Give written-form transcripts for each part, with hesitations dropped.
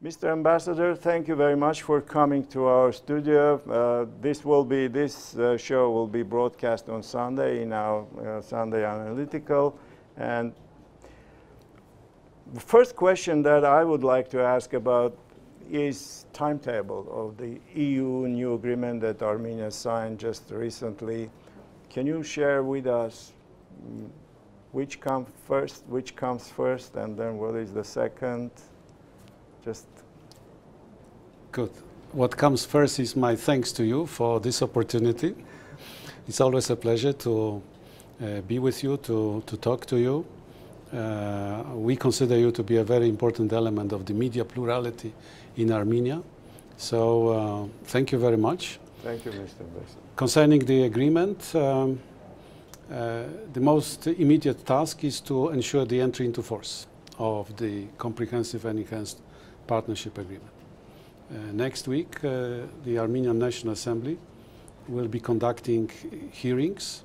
Mr. Ambassador, thank you very much for coming to our studio. This show will be broadcast on Sunday in our Sunday Analytical. And the first question that I would like to ask about is timetable of the EU new agreement that Armenia signed just recently. Can you share with us which comes first, and then what is the second? Just good. What comes first is my thanks to you for this opportunity. It's always a pleasure to be with you, to talk to you. We consider you to be a very important element of the media plurality in Armenia. So thank you very much. Thank you, Mr. Ambassador. Concerning the agreement, the most immediate task is to ensure the entry into force of the comprehensive and enhanced partnership agreement. Next week, the Armenian National Assembly will be conducting hearings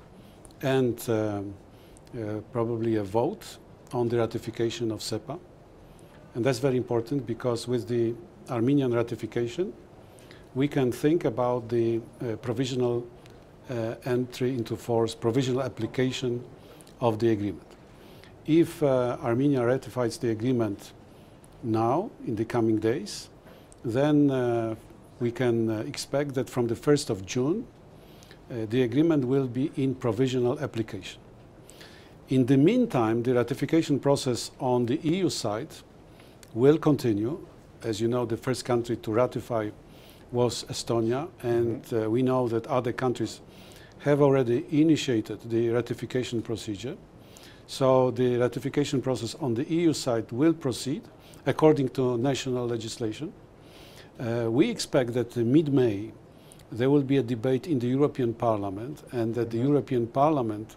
and probably a vote on the ratification of SEPA. And that's very important because with the Armenian ratification, we can think about the provisional entry into force, provisional application of the agreement. If Armenia ratifies the agreement now, in the coming days, then we can expect that from the 1st of June, the agreement will be in provisional application. In the meantime, the ratification process on the EU side will continue. As you know, the first country to ratify was Estonia, and we know that other countries have already initiated the ratification procedure. So the ratification process on the EU side will proceed according to national legislation. We expect that mid-May there will be a debate in the European Parliament, and that the European Parliament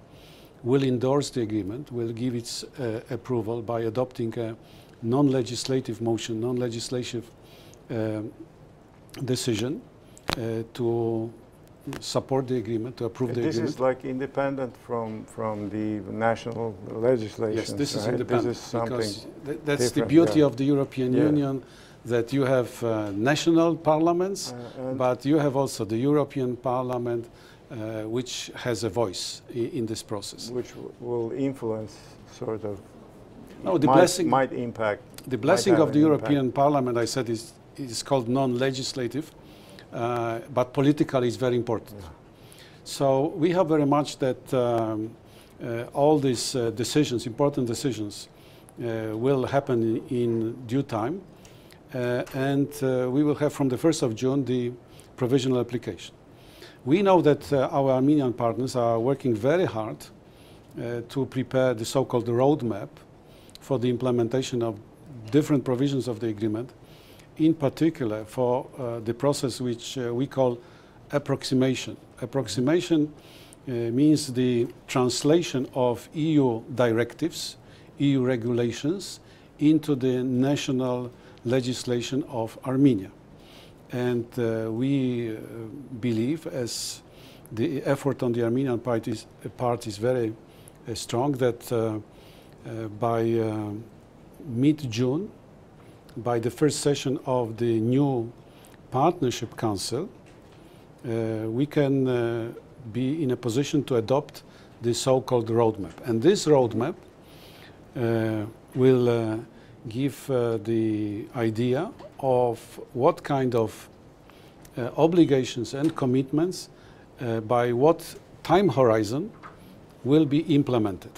will endorse the agreement, will give its approval by adopting a non-legislative motion, non-legislative decision to support the agreement, to approve the agreement. This is like independent from the national legislation. Yes, this is right? independent. This is something that's the beauty of the European Union, that you have national parliaments, but you have also the European Parliament, which has a voice in this process. Which will influence, sort of, no, the might impact. The blessing of the European Parliament, I said, is called non-legislative, but politically is very important. Yeah. So we have very much that all these decisions, important decisions, will happen in due time, and we will have from the 1st of June the provisional application. We know that our Armenian partners are working very hard to prepare the so-called roadmap for the implementation of different provisions of the agreement, in particular for the process which we call approximation. Approximation means the translation of EU directives, EU regulations, into the national legislation of Armenia. And we believe, as the effort on the Armenian part is very strong, that by mid-June, by the first session of the new Partnership Council, we can be in a position to adopt the so-called roadmap. And this roadmap will give the idea of what kind of obligations and commitments by what time horizon will be implemented.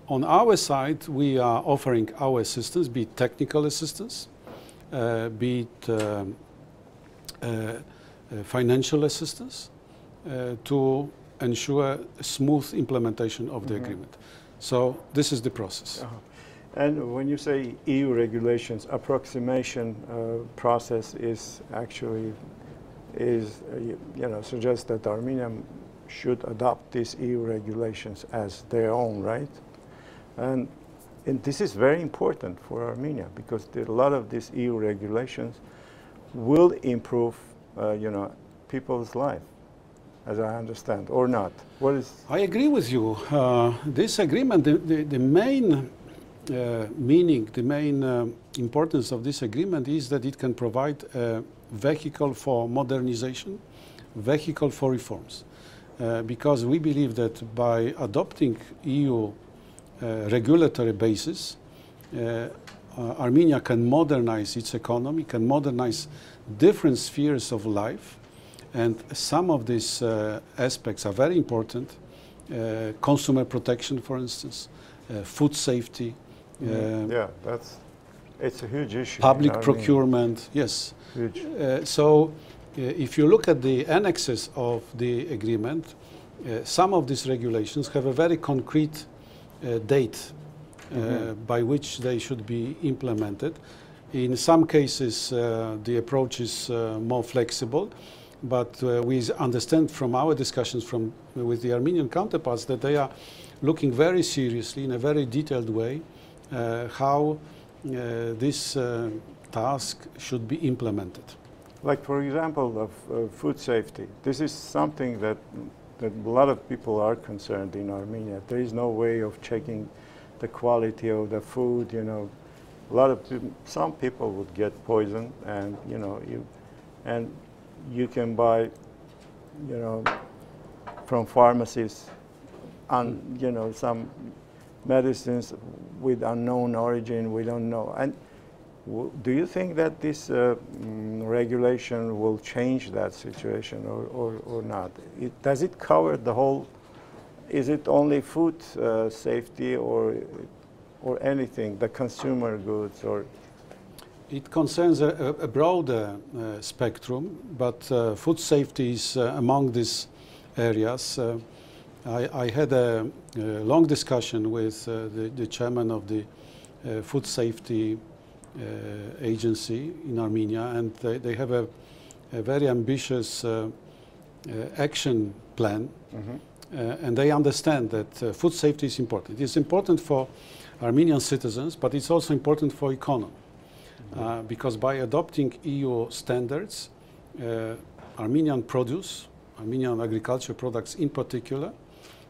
On our side, we are offering our assistance, be it technical assistance, be it financial assistance, to ensure a smooth implementation of the agreement. So this is the process. And when you say EU regulations, approximation process is actually suggests that Armenia should adopt these EU regulations as their own, right? And this is very important for Armenia because a lot of these EU regulations will improve, people's life, as I understand, or not. What is? I agree with you. This agreement, the main meaning, the main importance of this agreement is that it can provide a vehicle for modernization, vehicle for reforms. Because we believe that by adopting EU regulatory basis, Armenia can modernize its economy, can modernize different spheres of life, and some of these aspects are very important. Consumer protection, for instance, food safety. Yeah, it's a huge issue. Public procurement, yes. Huge. So if you look at the annexes of the agreement, some of these regulations have a very concrete date by which they should be implemented. In some cases, the approach is more flexible, but we understand from our discussions with the Armenian counterparts that they are looking very seriously in a very detailed way how this task should be implemented. Like, for example, of food safety. This is something that a lot of people are concerned in Armenia. There is no way of checking the quality of the food, you know. Some people would get poisoned, and you know, you can buy, you know, from pharmacies, you know, some medicines with unknown origin. We don't know. And do you think that this regulation will change that situation, or not? Does it cover the whole? Is it only food safety, or anything, the consumer goods, or? It concerns a broader spectrum, but food safety is among these areas. I had a long discussion with the chairman of the food safety agency in Armenia, and they have a very ambitious action plan, and they understand that food safety is important. It's important for Armenian citizens, but it's also important for economy. Because by adopting EU standards, Armenian produce, Armenian agriculture products in particular,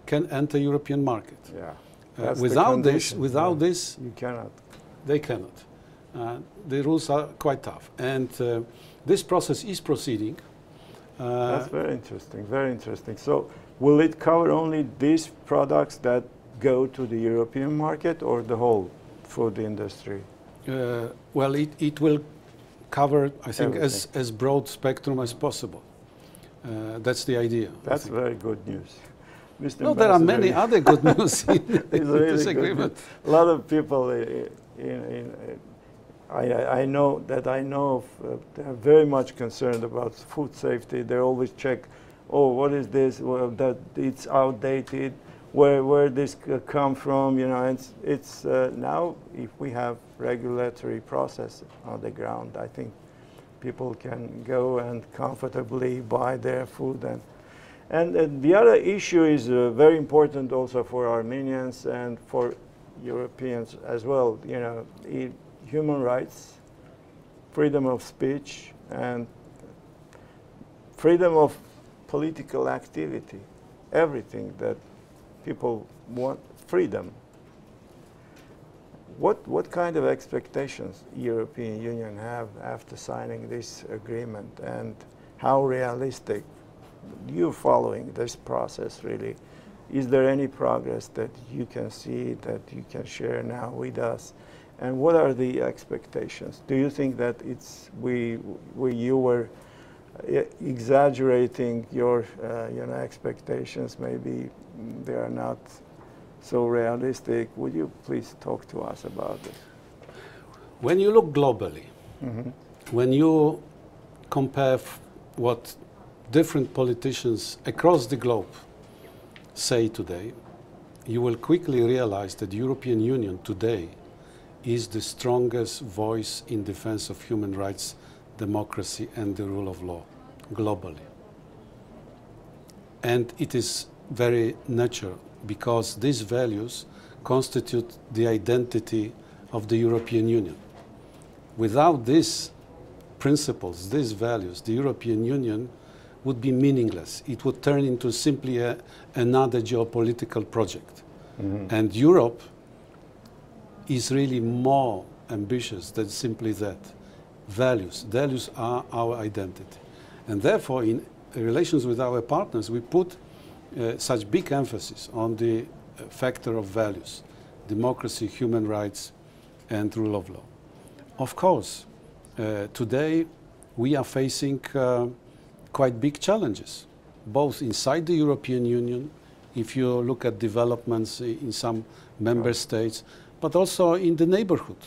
can enter European market. Yeah. Without this, you cannot. They cannot. The rules are quite tough, and this process is proceeding. That's very interesting. Very interesting. So, will it cover only these products that go to the European market, or the whole food industry? Well, it will cover, I think, as broad spectrum as possible. That's the idea. That's very good news. Mr. No, there are many other good news in this agreement. A lot of people I know they're very much concerned about food safety. They always check, oh, what is this? Well, that it's outdated. Where this come from? You know, it's now if we have regulatory process on the ground, I think people can go and comfortably buy their food. And the other issue is very important also for Armenians and for Europeans as well. You know, human rights, freedom of speech, and freedom of political activity. Everything that people want, freedom. What kind of expectations European Union have after signing this agreement, and how realistic you following this process really? Is there any progress that you can see, that you can share now with us? And what are the expectations? Do you think that you were exaggerating your expectations? Maybe they are not so realistic. Would you please talk to us about this? When you look globally, when you compare what different politicians across the globe say today, you will quickly realize that the European Union today is the strongest voice in defense of human rights, democracy, and the rule of law globally. And it is very natural, because these values constitute the identity of the European Union. Without these principles, these values, the European Union would be meaningless. It would turn into simply another geopolitical project. And Europe is really more ambitious than simply that. Values. Values are our identity. And therefore, in relations with our partners, we put such big emphasis on the factor of values: democracy, human rights, and rule of law. Of course, today we are facing quite big challenges, both inside the European Union, if you look at developments in some member states, but also in the neighborhood,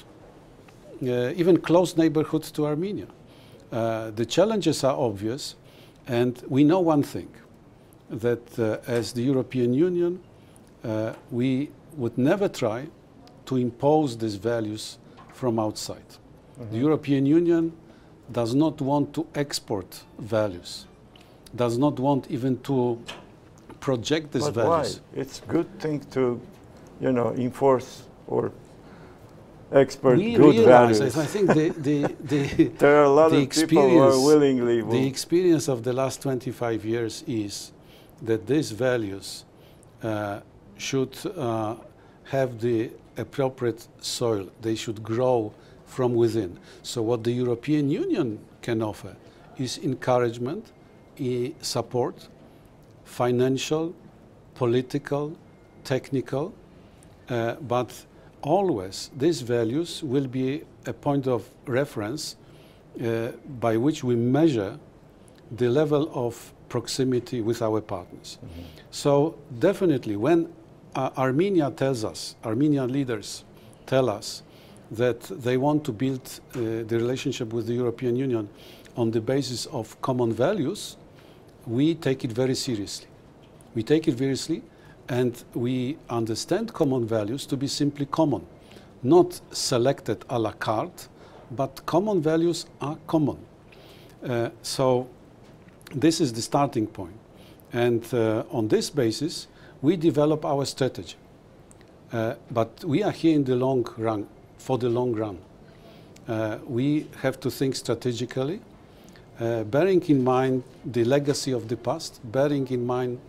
even close neighborhood to Armenia. The challenges are obvious, and we know one thing, that as the European Union, we would never try to impose these values from outside. Mm-hmm. The European Union does not want to export values, does not want even to project these values. Why? It's a good thing to, you know, enforce or export good values. I think there are a lot of people who are willingly. The experience of the last 25 years is that these values should have the appropriate soil. They should grow from within. So what the European Union can offer is encouragement, support, financial, political, technical, but always these values will be a point of reference by which we measure the level of proximity with our partners. Mm-hmm. So definitely when Armenia tells us, Armenian leaders tell us that they want to build the relationship with the European Union on the basis of common values, we take it very seriously. We take it very seriously, and we understand common values to be simply common, not selected a la carte, but common values are common. So this is the starting point. And on this basis, we develop our strategy. But we are here in the long run, for the long run. We have to think strategically, bearing in mind the legacy of the past, bearing in mind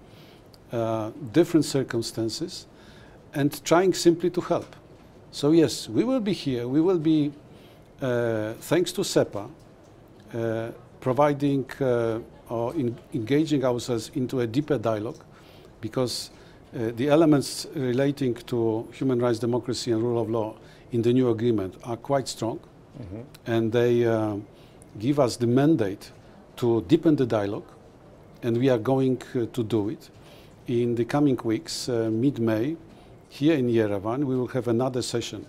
different circumstances, and trying simply to help. So yes, we will be here. We will be, thanks to SEPA, providing or engaging ourselves into a deeper dialogue, because the elements relating to human rights, democracy, and rule of law in the new agreement are quite strong, mm-hmm. and they give us the mandate to deepen the dialogue, and we are going to do it. In the coming weeks, mid-May, here in Yerevan, we will have another session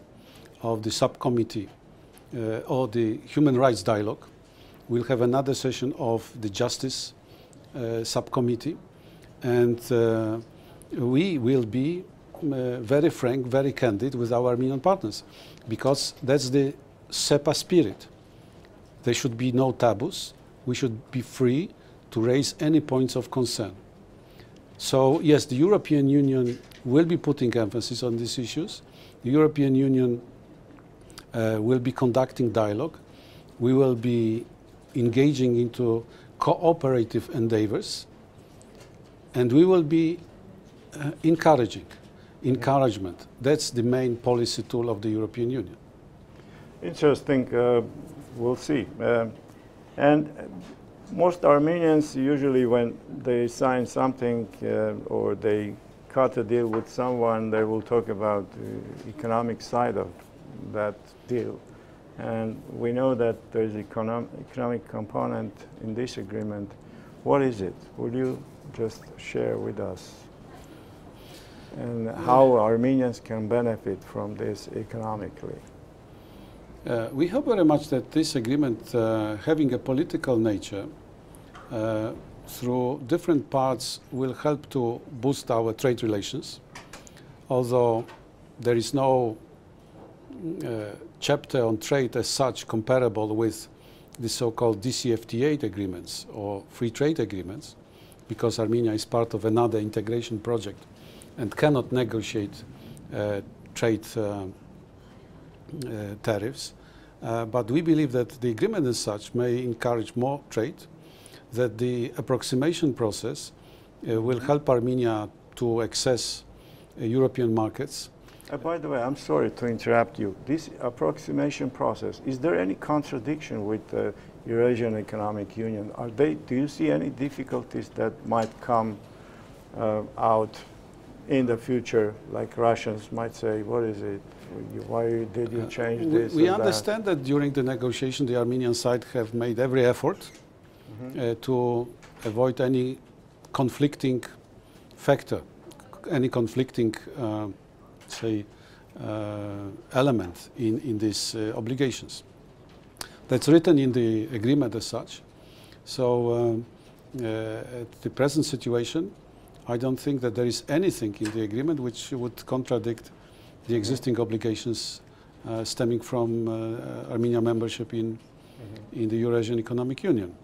of the subcommittee or the human rights dialogue. We'll have another session of the justice subcommittee, and we will be very frank, very candid with our Armenian partners, because that's the SEPA spirit. There should be no taboos. We should be free to raise any points of concern. So yes, the European Union will be putting emphasis on these issues. The European Union will be conducting dialogue. We will be engaging into cooperative endeavors, and we will be encouragement. That's the main policy tool of the European Union. Interesting. We'll see. And most Armenians usually, when they sign something or they cut a deal with someone, they will talk about the economic side of that deal. And we know that there's economic component in this agreement. What is it? Will you just share with us? And how Armenians can benefit from this economically? We hope very much that this agreement, having a political nature, through different parts, will help to boost our trade relations. Although there is no chapter on trade as such comparable with the so-called DCFTA agreements or free trade agreements, because Armenia is part of another integration project and cannot negotiate trade tariffs. But we believe that the agreement as such may encourage more trade, that the approximation process will help Armenia to access European markets, By the way, I'm sorry to interrupt you. This approximation process, is there any contradiction with the Eurasian Economic Union? Do you see any difficulties that might come out in the future, like Russians might say, what is it? Why did you change this? We understand that during the negotiation, the Armenian side have made every effort to avoid any conflicting factor, any conflicting, say, element in these obligations. That's written in the agreement as such. So at the present situation, I don't think that there is anything in the agreement which would contradict the existing obligations stemming from Armenia membership in the Eurasian Economic Union.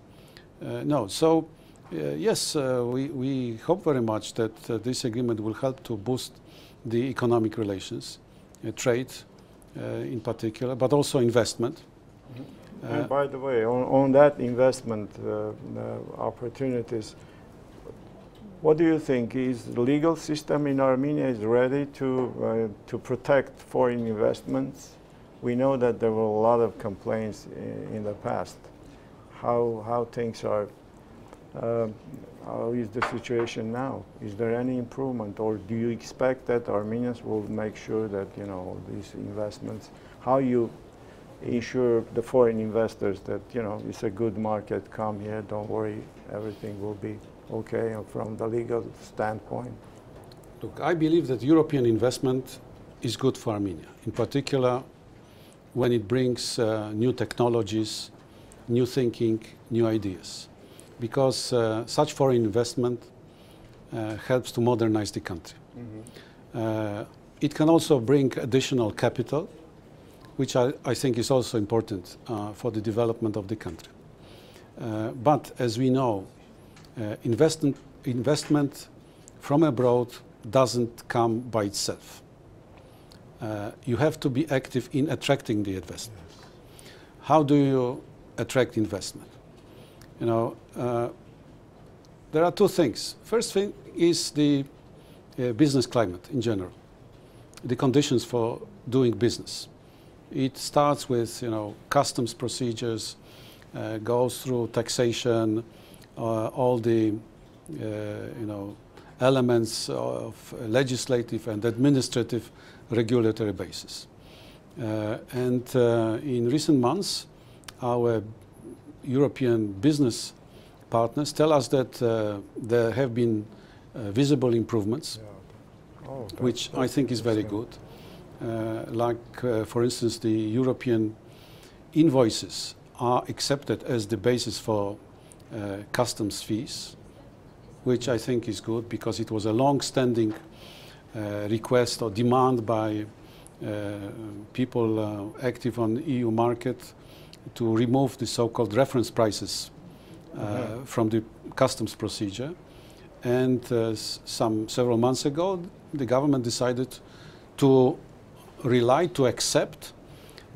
No, so yes, we hope very much that this agreement will help to boost the economic relations, trade in particular, but also investment. And by the way, on that investment opportunities, what do you think? Is the legal system in Armenia is ready to protect foreign investments? We know that there were a lot of complaints in the past. How things are? How is the situation now? Is there any improvement, or do you expect that Armenians will make sure that these investments? How you ensure the foreign investors that it's a good market? Come here, don't worry, everything will be okay from the legal standpoint. Look, I believe that European investment is good for Armenia, in particular when it brings new technologies, new thinking, new ideas, because such foreign investment helps to modernize the country. It can also bring additional capital, which I think is also important for the development of the country. But as we know, investment from abroad doesn't come by itself. You have to be active in attracting the investment. How do you attract investment? There are two things. First thing is the business climate in general, the conditions for doing business. It starts with customs procedures, goes through taxation, all the elements of legislative and administrative regulatory basis. And in recent months, our European business partners tell us that there have been visible improvements, which I think is very good. For instance, the European invoices are accepted as the basis for customs fees, which I think is good because it was a long-standing request or demand by people active on the EU market to remove the so-called reference prices from the customs procedure. And several months ago, the government decided to accept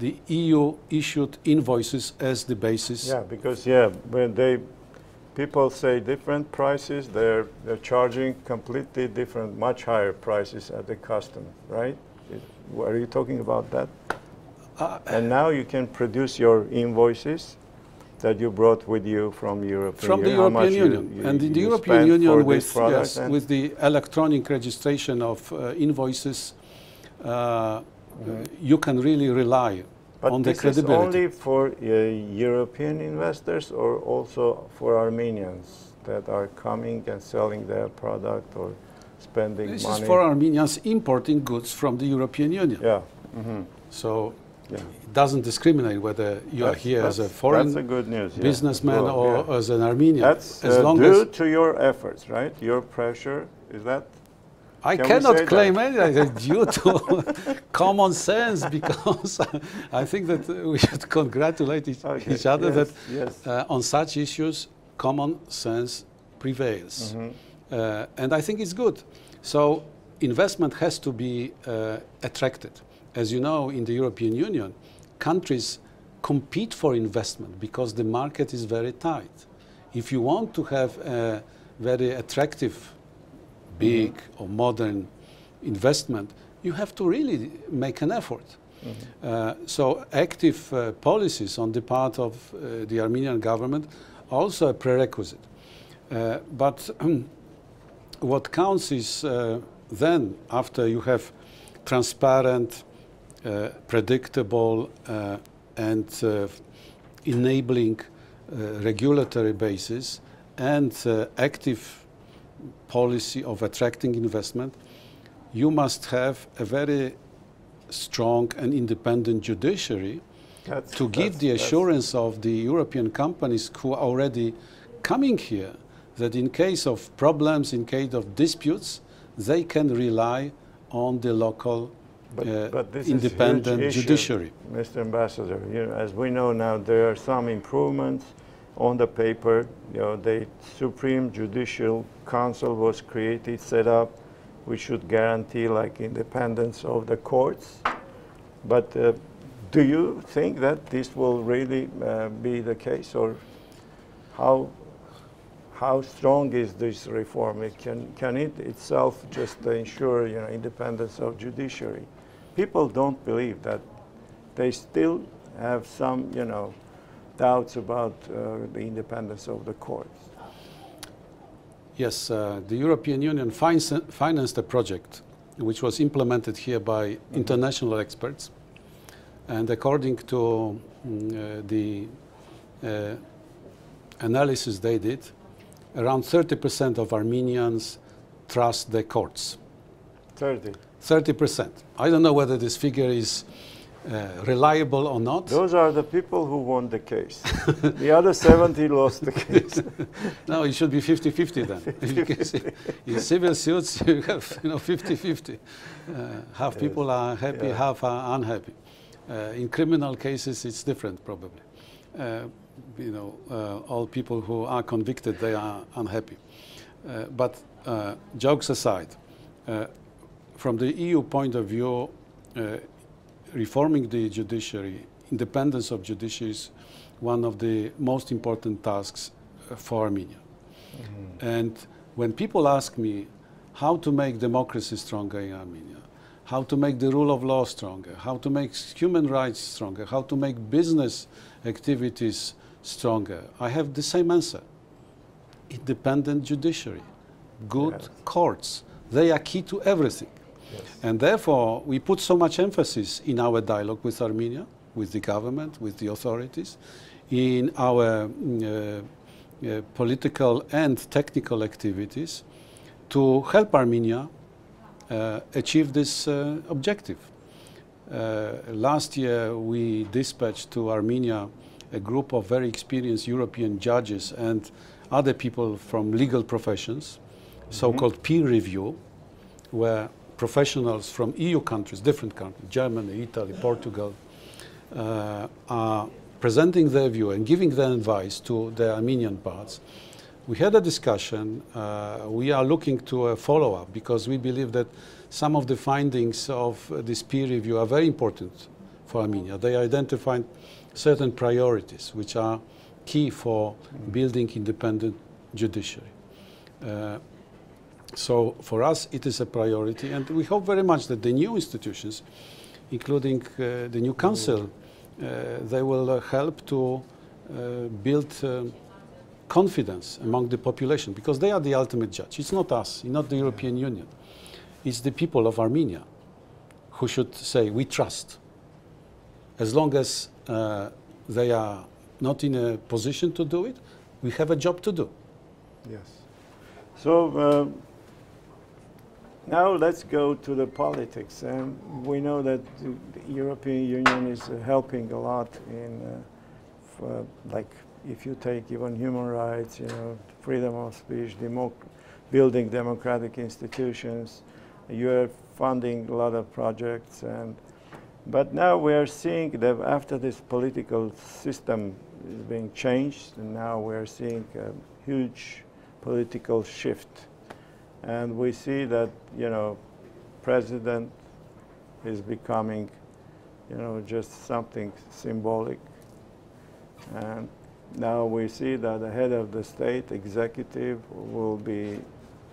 the EU-issued invoices as the basis. Yeah, because when people say different prices, they're charging completely different, much higher prices at the custom, right? Are you talking about that? And now you can produce your invoices that you brought with you from Europe. From the European Union. And in the European Union, with the electronic registration of invoices, you can really rely on the credibility. But this is only for European investors or also for Armenians that are coming and selling their product or spending money? This is for Armenians importing goods from the European Union. Yeah. So it doesn't discriminate whether you are here as a foreign businessman or as an Armenian. That's due to your efforts, right? Your pressure, is that? I cannot claim anything due to common sense, because I think that we should congratulate each other that on such issues common sense prevails. And I think it's good. So investment has to be attracted. As you know, in the European Union, countries compete for investment because the market is very tight. If you want to have a very attractive, big or modern investment, you have to really make an effort. So active policies on the part of the Armenian government are also a prerequisite. But what counts is then, after you have transparent, predictable and enabling regulatory basis and active policy of attracting investment, you must have a very strong and independent judiciary to give the assurance of the European companies who are already coming here that in case of problems, in case of disputes, they can rely on the local but this independent is a huge judiciary. Issue, Mr. Ambassador, you know, as we know now, there are some improvements on the paper. You know, the Supreme Judicial Council was created, set up, which should guarantee like independence of the courts. But do you think that this will really be the case, or how strong is this reform? Can it itself just ensure, you know, independence of judiciary? People don't believe that. They still have some, you know, doubts about the independence of the courts. Yes, the European Union financed a project which was implemented here by international experts. And according to the analysis they did, around 30% of Armenians trust the courts. 30%. I don't know whether this figure is reliable or not. Those are the people who won the case. The other 70 lost the case. No, it should be 50-50 then. In civil suits, you have 50-50. Half people are happy, half are unhappy. In criminal cases, it's different, probably. All people who are convicted, they are unhappy. But jokes aside, from the EU point of view, reforming the judiciary, independence of judiciary is one of the most important tasks for Armenia. And when people ask me how to make democracy stronger in Armenia, how to make the rule of law stronger, how to make human rights stronger, how to make business activities stronger, I have the same answer. Independent judiciary, good courts, they are key to everything. Yes. And therefore, we put so much emphasis in our dialogue with Armenia, with the government, with the authorities, in our political and technical activities to help Armenia achieve this objective. Last year, we dispatched to Armenia a group of very experienced European judges and other people from legal professions, so-called peer review, where professionals from EU countries, different countries, Germany, Italy, Portugal, are presenting their view and giving their advice to the Armenian parts. We had a discussion. We are looking to a follow-up because we believe that some of the findings of this peer review are very important for Armenia. They identified certain priorities which are key for building independent judiciary. So for us, it is a priority, and we hope very much that the new institutions, including the new council, they will help to build confidence among the population, because they are the ultimate judge. It's not us, not the European Union. It's the people of Armenia who should say, we trust. As long as they are not in a position to do it, we have a job to do. Yes. So now let's go to the politics. And we know that the European Union is helping a lot in, like, if you take even human rights, freedom of speech, building democratic institutions. You're funding a lot of projects, but now we are seeing that after this political system is being changed, and now we're seeing a huge political shift. And we see that, president is becoming, just something symbolic. And now we see that the head of the state executive will be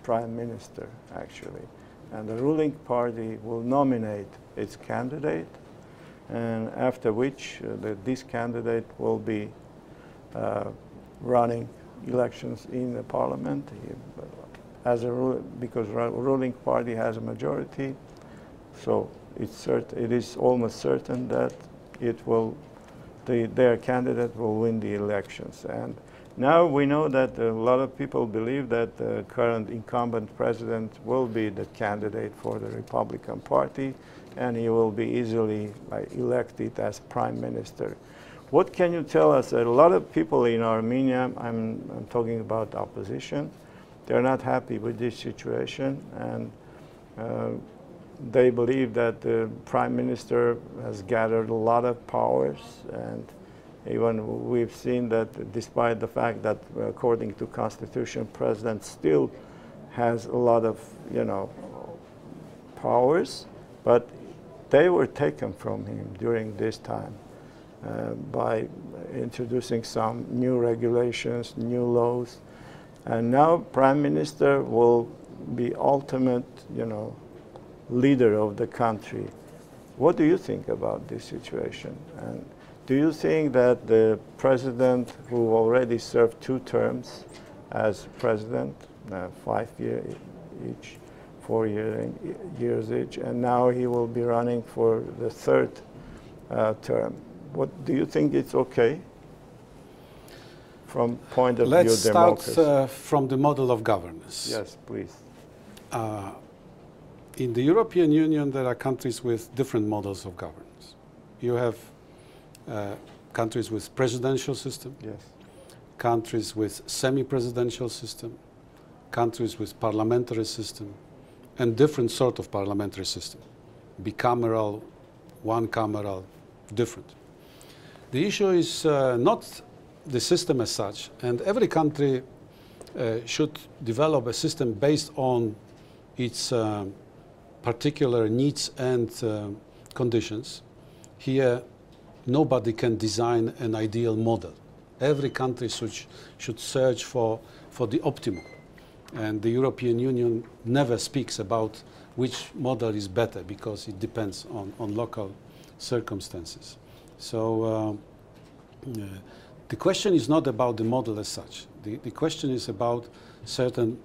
prime minister, actually. and the ruling party will nominate its candidate, and after which this candidate will be running elections in the parliament because ruling party has a majority, so it is almost certain that their candidate will win the elections. And now we know that a lot of people believe that the current incumbent president will be the candidate for the Republican Party, and he will be easily elected as prime minister. What can you tell us? A lot of people in Armenia, I'm talking about opposition, they're not happy with this situation, and they believe that the prime minister has gathered a lot of powers, and even we've seen that despite the fact that according to Constitution, president still has a lot of, powers, but they were taken from him during this time by introducing some new regulations, new laws, and now prime minister will be ultimate, leader of the country. What do you think about this situation? And do you think that the president who already served 2 terms as president, 5 years each, 4 years each, and now he will be running for the 3rd term, what do you think it's okay from point of view of democracy? Let's start from the model of governance. Yes, please. In the European Union, there are countries with different models of governance. You have countries with presidential system, yes, countries with semi-presidential system, countries with parliamentary system, and different sort of parliamentary system, bicameral, one-cameral, different. The issue is not the system as such, and every country should develop a system based on its particular needs and conditions. Here, nobody can design an ideal model. Every country should search for the optimum. And the European Union never speaks about which model is better because it depends on local circumstances. So the question is not about the model as such. The question is about certain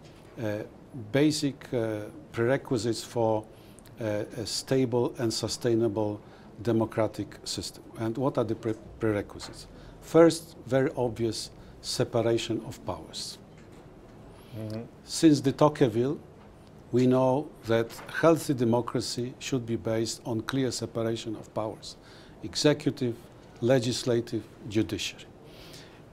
basic prerequisites for a stable and sustainable democratic system. And what are the prerequisites? First, very obvious, separation of powers. Mm-hmm. Since de Tocqueville, we know that healthy democracy should be based on clear separation of powers: executive, legislative, judiciary.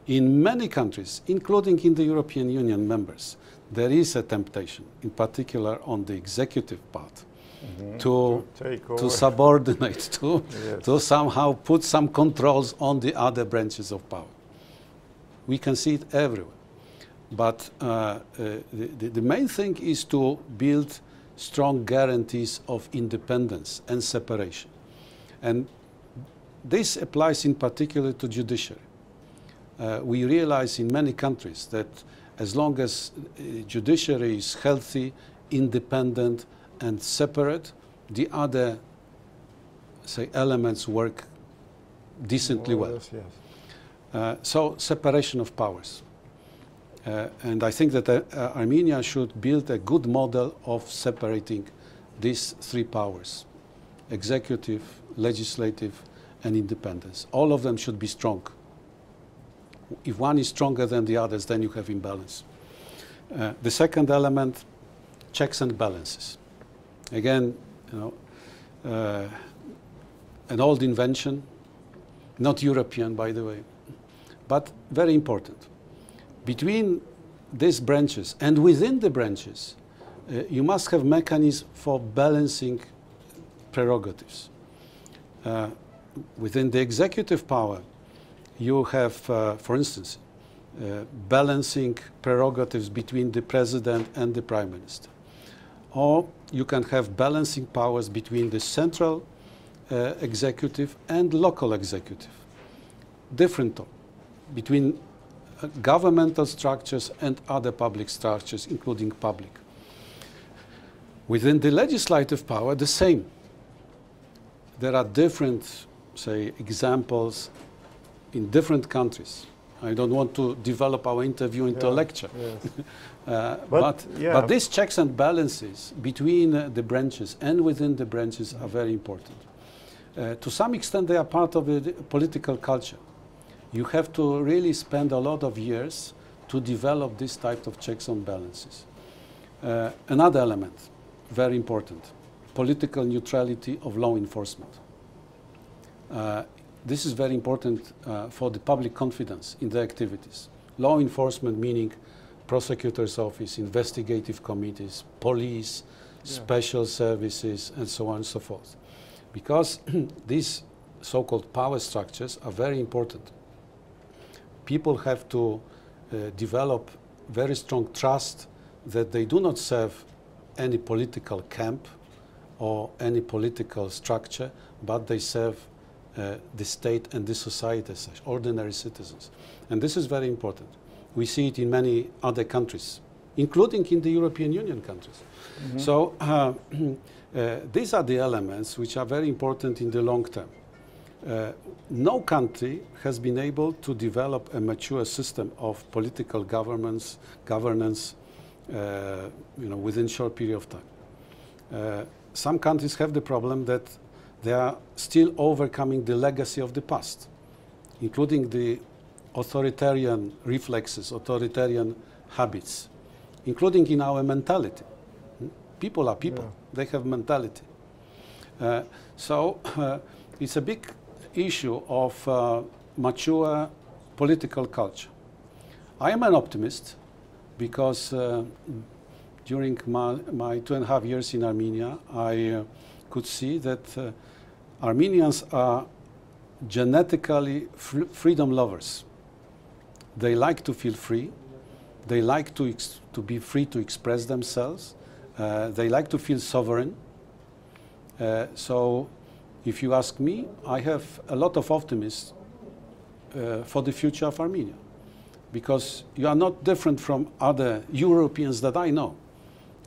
In many countries, including in the European Union members, there is a temptation, in particular on the executive part, mm-hmm, to subordinate, yes, to somehow put some controls on the other branches of power. We can see it everywhere. But the main thing is to build strong guarantees of independence and separation. And this applies in particular to judiciary. We realize in many countries that as long as judiciary is healthy, independent, and separate, the other, say, elements work decently well. Yes. So separation of powers. And I think that Armenia should build a good model of separating these 3 powers: executive, legislative, and independence. All of them should be strong. If one is stronger than the others, then you have imbalance. The second element, checks and balances. Again, an old invention, not European, by the way, but very important. Between these branches and within the branches, you must have mechanisms for balancing prerogatives. Within the executive power, you have, for instance, balancing prerogatives between the president and the prime minister. Or you can have balancing powers between the central executive and local executive. Different between governmental structures and other public structures, including public. Within the legislative power, the same. There are different, say, examples in different countries. I don't want to develop our interview into a lecture. Yes. But these checks and balances between the branches and within the branches are very important. To some extent, they are part of the political culture. You have to really spend a lot of years to develop this type of checks and balances. Another element, very important, political neutrality of law enforcement. This is very important for the public confidence in the activities. Law enforcement meaning prosecutor's office, investigative committees, police, special services, and so on and so forth. Because these so-called power structures are very important. People have to develop very strong trust that they do not serve any political camp or any political structure, but they serve the state and the society as such, ordinary citizens. And this is very important. We see it in many other countries, including in the European Union countries. Mm-hmm. So these are the elements which are very important in the long term. No country has been able to develop a mature system of political governance within a short period of time. Some countries have the problem that they are still overcoming the legacy of the past, including the authoritarian reflexes, authoritarian habits, including in our mentality. People are people. They have mentality. So it's a big issue of mature political culture. I am an optimist because during my 2.5 years in Armenia, I could see that Armenians are genetically freedom lovers. They like to feel free. They like to be free to express themselves. They like to feel sovereign. So if you ask me, I have a lot of optimism for the future of Armenia, because you are not different from other Europeans that I know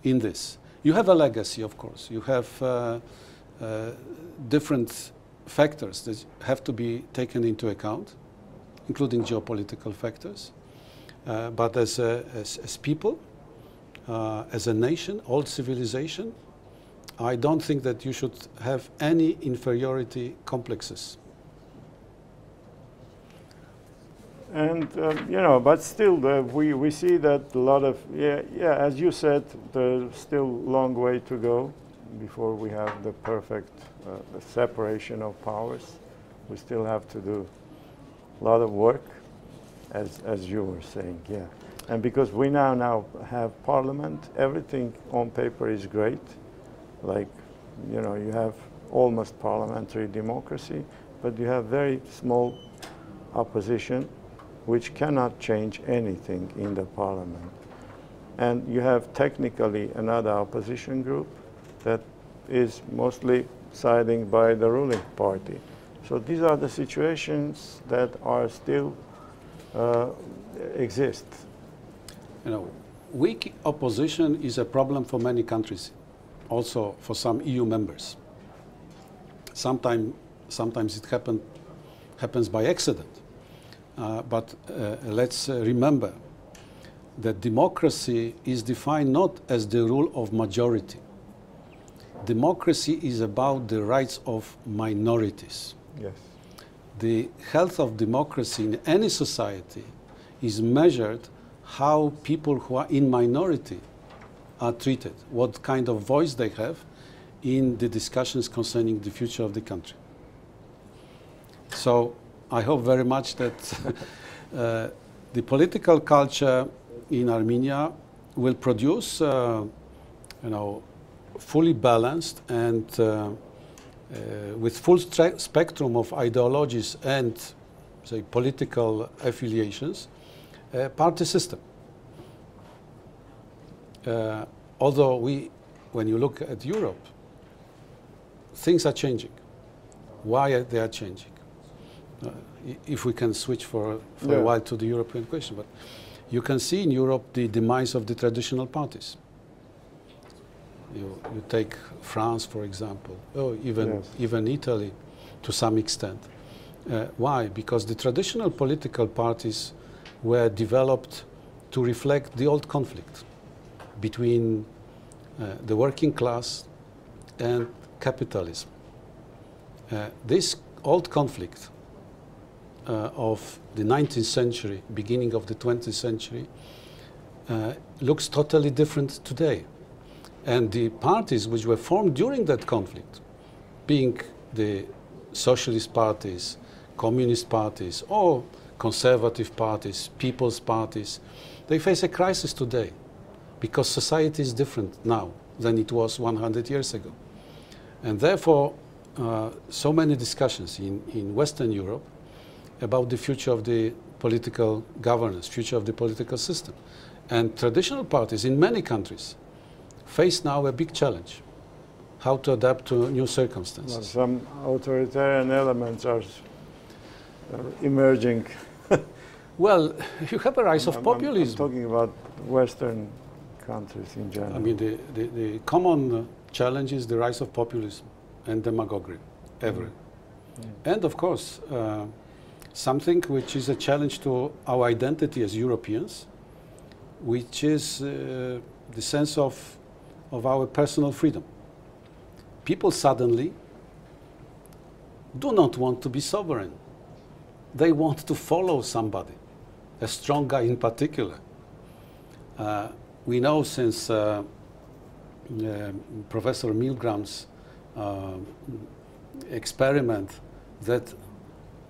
in this. You have a legacy, of course. You have different factors that have to be taken into account, including geopolitical factors. But as people, as a nation, old civilization, I don't think that you should have any inferiority complexes. And, but still we see that a lot of, as you said, there's still a long way to go before we have the perfect separation of powers. We still have to do a lot of work, as you were saying, And because we now have parliament, everything on paper is great. Like, you have almost parliamentary democracy, but you have very small opposition, which cannot change anything in the parliament. And you have technically another opposition group that is mostly siding by the ruling party. So these are the situations that are still exist. Weak opposition is a problem for many countries, also for some EU members. Sometimes it happens by accident. But let's remember that democracy is defined not as the rule of majority. Democracy is about the rights of minorities. Yes. The health of democracy in any society is measured how people who are in minority are treated, what kind of voice they have in the discussions concerning the future of the country. So I hope very much that the political culture in Armenia will produce, fully balanced and with full spectrum of ideologies and, say, political affiliations, party system. Although when you look at Europe, things are changing. Why they are changing? If we can switch for a while to the European question, but you can see in Europe the demise of the traditional parties. You take France, for example, or Yes. even Italy to some extent. Why? Because the traditional political parties were developed to reflect the old conflict between the working class and capitalism. This old conflict of the 19th century, beginning of the 20th century, looks totally different today. And the parties which were formed during that conflict, being the socialist parties, communist parties, or conservative parties, people's parties, they face a crisis today because society is different now than it was 100 years ago. And therefore, so many discussions in Western Europe about the future of the political governance, future of the political system. And traditional parties in many countries face now a big challenge, how to adapt to new circumstances. Well, some authoritarian elements are emerging. Well, you have a rise of populism. I'm talking about Western countries in general. I mean, the common challenge is the rise of populism and demagoguery, everywhere. And of course, something which is a challenge to our identity as Europeans, which is the sense of our personal freedom. People suddenly do not want to be sovereign. They want to follow somebody, a strong guy in particular. We know since Professor Milgram's experiment that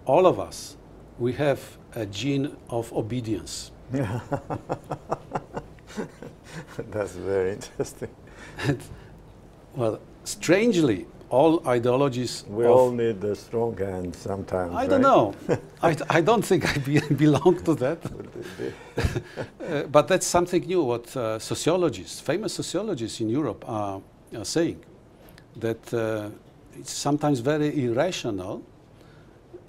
all of us, we have a gene of obedience. That's very interesting. Well, strangely, all ideologies. We all need the strong hand sometimes. I don't know. I don't think I belong to that. But that's something new. What sociologists, famous sociologists in Europe, are saying, that it's sometimes very irrational.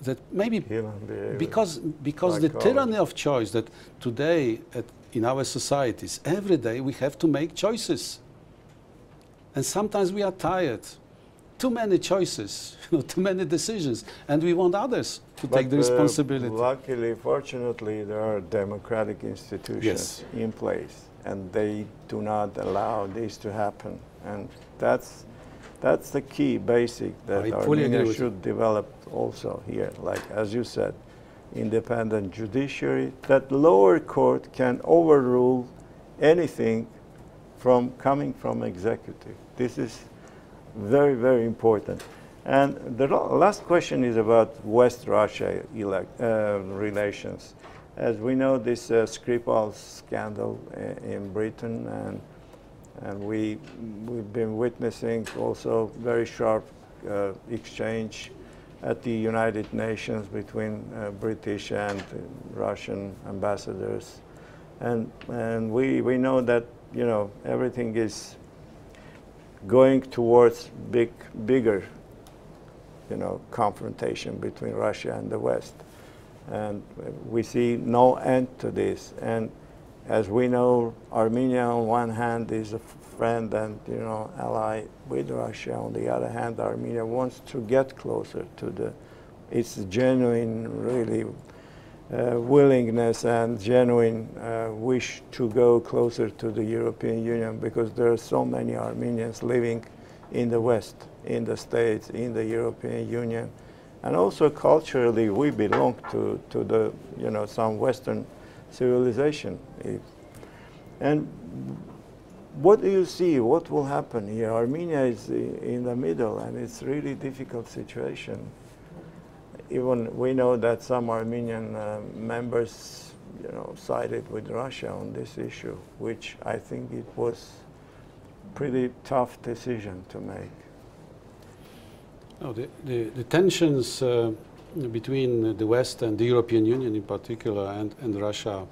That maybe because the tyranny of choice that today in our societies, every day we have to make choices. And sometimes we are tired. Too many choices, too many decisions, and we want others to take the responsibility. Luckily, fortunately, there are democratic institutions in place, and they do not allow this to happen. And that's the key, basic, that Armenia should develop also here. Like, as you said, independent judiciary, that lower court can overrule anything coming from executive. This is very, very important. And the last question is about West Russia relations. As we know, this Skripal scandal in Britain, and we've been witnessing also very sharp exchange at the United Nations between British and Russian ambassadors. And we know that, everything is going towards bigger, confrontation between Russia and the West. And we see no end to this. And as we know, Armenia on one hand is a friend and, ally with Russia. On the other hand, Armenia wants to get closer to its genuine, really, willingness and genuine wish to go closer to the European Union, because there are so many Armenians living in the West, in the States, in the European Union. And also culturally, we belong to the, some Western civilization. And what do you see? What will happen here? Armenia is in the middle, and it's a really difficult situation. Even we know that some Armenian members, sided with Russia on this issue, which I think it was a pretty tough decision to make. Oh, the tensions between the West and the European Union in particular and Russia,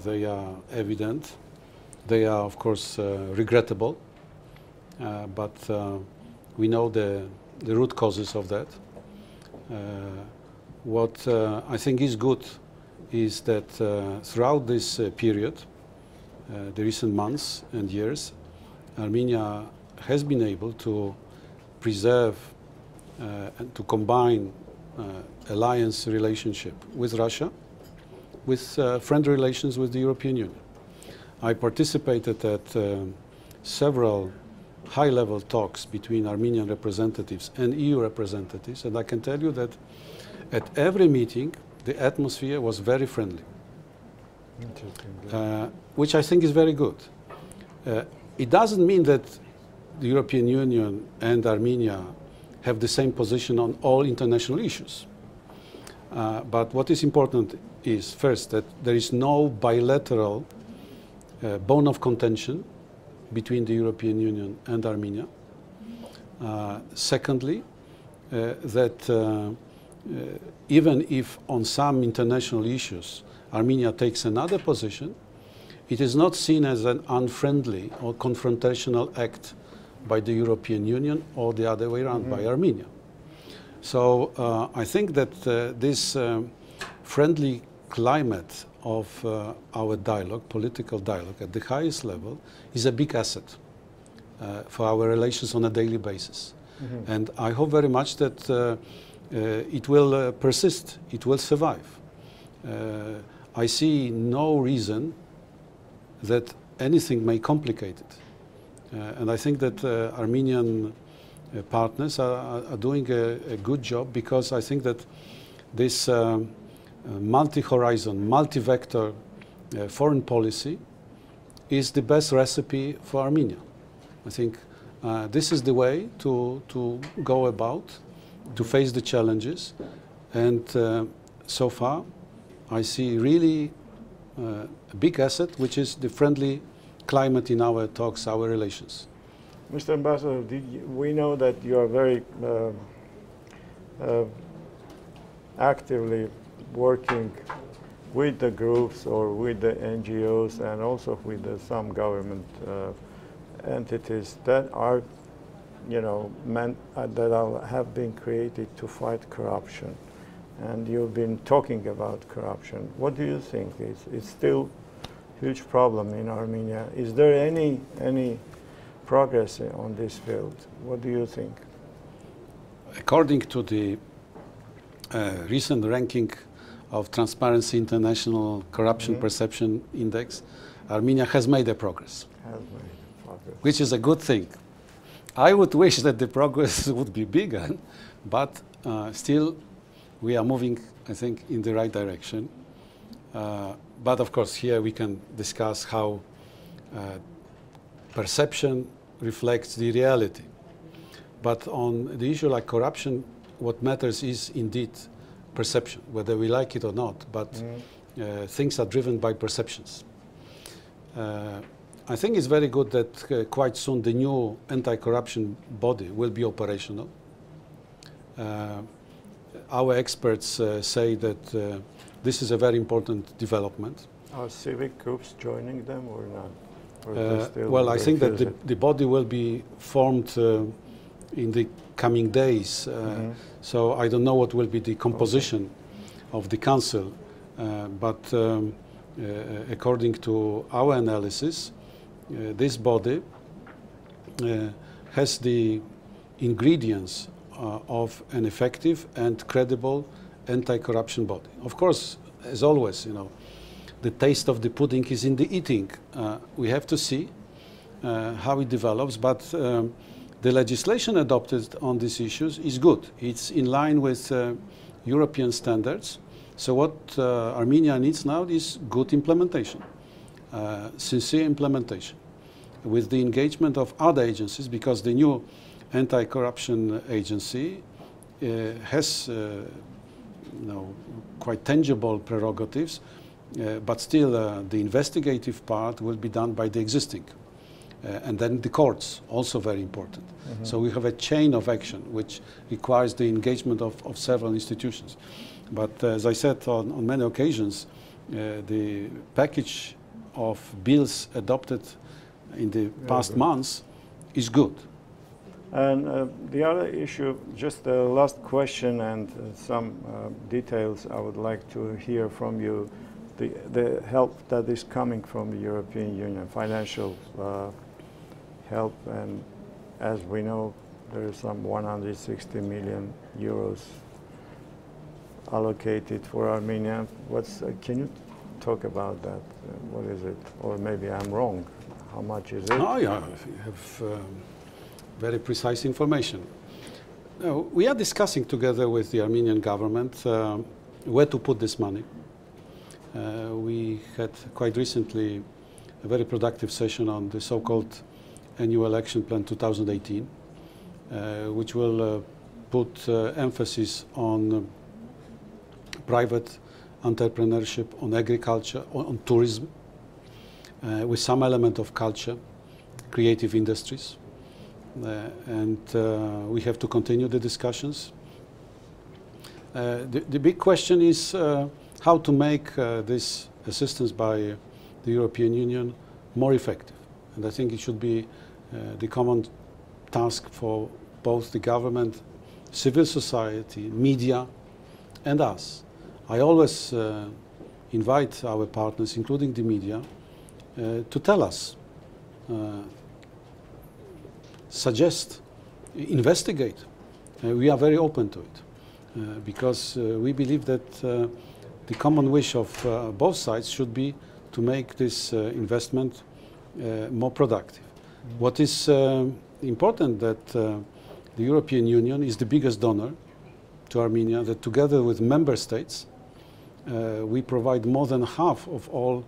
they are evident. They are, of course, regrettable, but we know the root causes of that. What I think is good is that throughout this period, the recent months and years, Armenia has been able to preserve and to combine alliance relationship with Russia with friendly relations with the European Union. I participated at several high-level talks between Armenian representatives and EU representatives, and I can tell you that at every meeting the atmosphere was very friendly. Interesting. Which I think is very good. It doesn't mean that the European Union and Armenia have the same position on all international issues. But what is important is, first, that there is no bilateral bone of contention between the European Union and Armenia. Secondly, that even if on some international issues Armenia takes another position, it is not seen as an unfriendly or confrontational act by the European Union or the other way around, by Armenia. So I think that this friendly climate of our dialogue, political dialogue at the highest level, is a big asset for our relations on a daily basis. And I hope very much that it will persist, it will survive. I see no reason that anything may complicate it. And I think that Armenian partners are doing a good job, because I think that this multi-horizon, multi-vector foreign policy is the best recipe for Armenia. I think this is the way to go about, to face the challenges. And so far, I see really a big asset, which is the friendly climate in our talks, our relations. Mr. Ambassador, we know that you are very actively working with the groups or with the NGOs and also with some government entities that are, you know, have been created to fight corruption. And you've been talking about corruption. What do you think? It's still a huge problem in Armenia. Is there any progress on this field? What do you think? According to the recent ranking of Transparency International Corruption Perception Index, Armenia has made a progress. Which is a good thing. I would wish that the progress would be bigger, but still we are moving, I think, in the right direction. But of course, here we can discuss how perception reflects the reality. But on the issue like corruption, what matters is indeed perception, whether we like it or not, but things are driven by perceptions. I think it's very good that quite soon the new anti-corruption body will be operational. Our experts say that this is a very important development. Are civic groups joining them or not? Or well, I think that the body will be formed in the coming days. So I don't know what will be the composition of the council. But according to our analysis, this body has the ingredients of an effective and credible anti-corruption body. Of course, as always, you know, the taste of the pudding is in the eating. We have to see how it develops, but the legislation adopted on these issues is good. It's in line with European standards. So what Armenia needs now is good implementation, sincere implementation, with the engagement of other agencies, because the new anti-corruption agency has quite tangible prerogatives, but still the investigative part will be done by the existing. And then the courts, also very important. So we have a chain of action which requires the engagement of several institutions. But as I said on many occasions, the package of bills adopted in the past months is good. And the other issue, just the last question and some details I would like to hear from you, the help that is coming from the European Union, financial help, and as we know, there is some 160 million euros allocated for Armenia. Can you talk about that? What is it? Or maybe I'm wrong. How much is it? Oh, yeah, you have very precise information. We are discussing together with the Armenian government where to put this money. We had quite recently a very productive session on the so-called Annual Action Plan 2018, which will put emphasis on private entrepreneurship, on agriculture, on tourism, with some element of culture, creative industries. And we have to continue the discussions. The big question is how to make this assistance by the European Union more effective. And I think it should be the common task for both the government, civil society, media, and us. I always invite our partners, including the media, to tell us, suggest, investigate. We are very open to it because we believe that the common wish of both sides should be to make this investment more productive. What is important that the European Union is the biggest donor to Armenia, that together with member states we provide more than half of all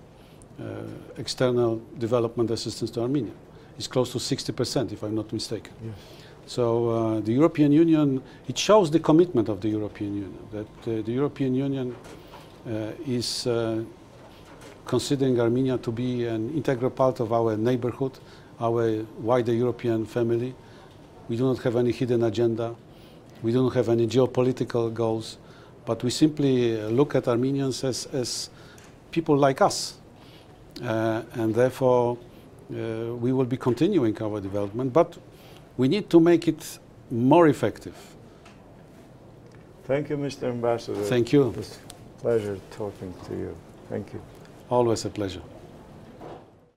external development assistance to Armenia. It's close to 60%, if I'm not mistaken. Yes. So the European Union, it shows the commitment of the European Union, that the European Union is considering Armenia to be an integral part of our neighborhood, our wider European family. We do not have any hidden agenda. We do not have any geopolitical goals, but we simply look at Armenians as people like us. And therefore, we will be continuing our development, but we need to make it more effective. Thank you, Mr. Ambassador. Thank you. It's a pleasure talking to you. Thank you. Always a pleasure.